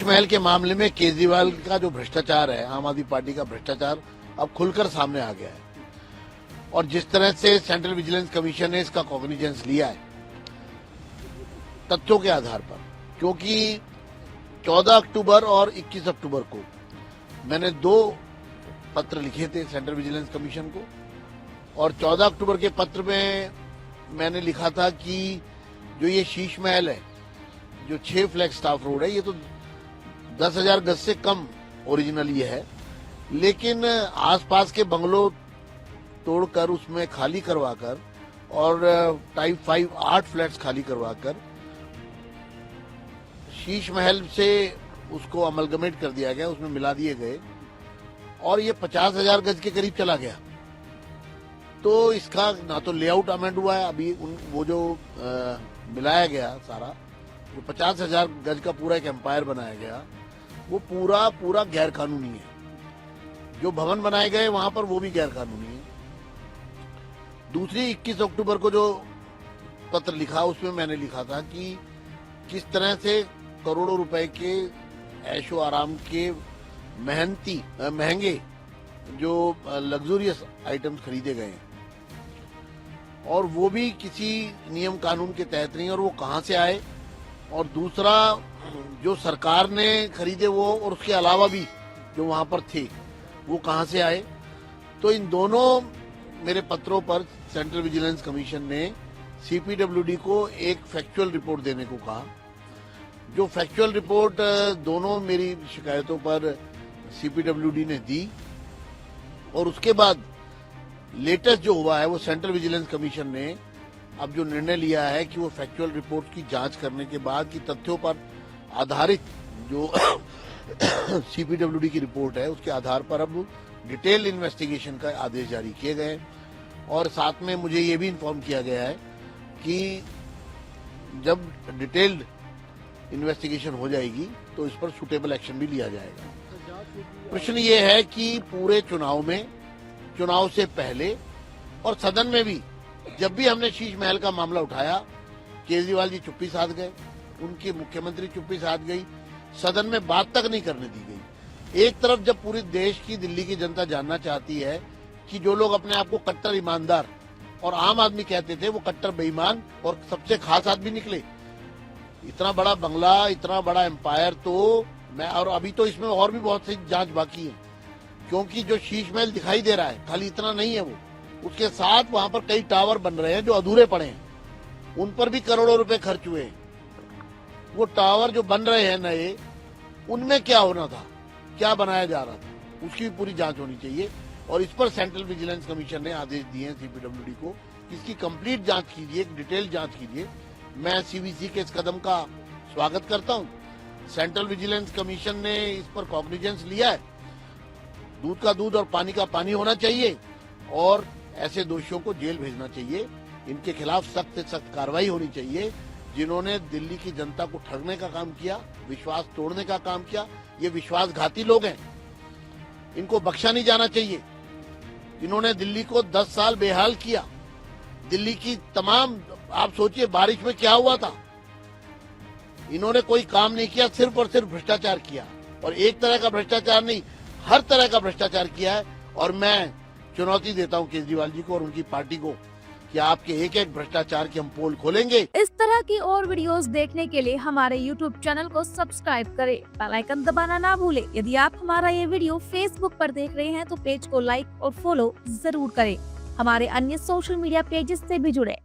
महल के मामले में केजरीवाल का जो भ्रष्टाचार है, आम आदमी पार्टी का भ्रष्टाचार अब खुलकर सामने आ गया है। और जिस तरह से सेंट्रल विजिलेंस कमीशन ने इसका कॉग्निजेंस लिया है तथ्यों के आधार पर, क्योंकि 14 अक्टूबर और 21 अक्टूबर को मैंने 2 पत्र लिखे थे सेंट्रल विजिलेंस कमीशन को। और 14 अक्टूबर के पत्र में मैंने लिखा था कि जो ये शीश महल है, जो 6 फ्लैग स्टाफ रोड है, ये तो 10,000 गज से कम ओरिजिनल ये है, लेकिन आसपास के बंगलों तोड़कर उसमें खाली करवाकर और टाइप 5 8 फ्लैट्स खाली करवाकर शीश महल से उसको अमलगमेट कर दिया गया, उसमें मिला दिए गए और ये 50,000 गज के करीब चला गया। तो इसका ना तो लेआउट अमेंड हुआ है अभी, वो जो मिलाया गया सारा, जो 50,000 गज का पूरा एक एम्पायर बनाया गया, वो पूरा गैर कानूनी है। जो भवन बनाए गए वहां पर वो भी गैर कानूनी है। दूसरी 21 अक्टूबर को जो पत्र लिखा उसमें मैंने लिखा था कि किस तरह से करोड़ों रुपए के ऐशो आराम के महंगे जो लग्जूरियस आइटम्स खरीदे गए हैं और वो भी किसी नियम कानून के तहत नहीं, और वो कहां से आए, और दूसरा जो सरकार ने खरीदे वो और उसके अलावा भी जो वहां पर थे वो कहां से आए। तो इन दोनों मेरे पत्रों पर सेंट्रल विजिलेंस कमीशन ने सीपीडब्ल्यूडी को एक फैक्चुअल रिपोर्ट देने को कहा। जो फैक्चुअल रिपोर्ट दोनों मेरी शिकायतों पर सीपीडब्ल्यूडी ने दी, और उसके बाद लेटेस्ट जो हुआ है वो सेंट्रल विजिलेंस कमीशन ने अब जो निर्णय लिया है कि वो फैक्चुअल रिपोर्ट की जांच करने के बाद की तथ्यों पर आधारित जो सीपीडब्ल्यूडी की रिपोर्ट है उसके आधार पर अब डिटेल इन्वेस्टिगेशन का आदेश जारी किए गए। और साथ में मुझे ये भी इन्फॉर्म किया गया है कि जब डिटेल्ड इन्वेस्टिगेशन हो जाएगी तो इस पर सुटेबल एक्शन भी लिया जाएगा। प्रश्न ये है कि पूरे चुनाव में, चुनाव से पहले और सदन में भी जब भी हमने शीश महल का मामला उठाया, केजरीवाल जी चुप्पी साध गए, उनकी मुख्यमंत्री चुप्पी साध गई, सदन में बात तक नहीं करने दी गई। एक तरफ जब पूरे देश की, दिल्ली की जनता जानना चाहती है कि जो लोग अपने आप को कट्टर ईमानदार और आम आदमी कहते थे वो कट्टर बेईमान और सबसे खास आदमी निकले। इतना बड़ा बंगला, इतना बड़ा एम्पायर, तो मैं, और अभी तो इसमें और भी बहुत सी जांच बाकी है, क्योंकि जो शीश महल दिखाई दे रहा है खाली इतना नहीं है, वो उसके साथ वहां पर कई टावर बन रहे हैं जो अधूरे पड़े हैं, उन पर भी करोड़ों रुपए खर्च हुए हैं। वो टावर जो बन रहे हैं नए, उनमें क्या होना था, क्या बनाया जा रहा था, उसकी भी पूरी जांच होनी चाहिए। और इस पर सेंट्रल विजिलेंस कमीशन ने आदेश दिए हैं सीपीडब्ल्यूडी को, इसकी कंप्लीट जांच कीजिए, एक डिटेल जांच कीजिए। मैं सीवीसी के इस कदम का स्वागत करता हूं। सेंट्रल विजिलेंस कमीशन ने इस पर कॉग्निजेंस लिया है। दूध का दूध और पानी का पानी होना चाहिए और ऐसे दोषियों को जेल भेजना चाहिए। इनके खिलाफ सख्त से सख्त कार्रवाई होनी चाहिए। जिन्होंने दिल्ली की जनता को ठगने का काम किया, विश्वास तोड़ने का काम किया, ये विश्वासघाती लोग हैं, इनको बख्शा नहीं जाना चाहिए। इन्होंने दिल्ली को 10 साल बेहाल किया। दिल्ली की तमाम, आप सोचिए बारिश में क्या हुआ था, इन्होंने कोई काम नहीं किया, सिर्फ और सिर्फ भ्रष्टाचार किया। और एक तरह का भ्रष्टाचार नहीं, हर तरह का भ्रष्टाचार किया है। और मैं चुनौती देता हूं केजरीवाल जी को और उनकी पार्टी को कि आपके एक एक भ्रष्टाचार की हम पोल खोलेंगे। इस तरह की और वीडियोस देखने के लिए हमारे YouTube चैनल को सब्सक्राइब करें, बेल आइकन दबाना ना भूलें। यदि आप हमारा ये वीडियो Facebook पर देख रहे हैं तो पेज को लाइक और फॉलो जरूर करें। हमारे अन्य सोशल मीडिया पेजेस से भी जुड़े।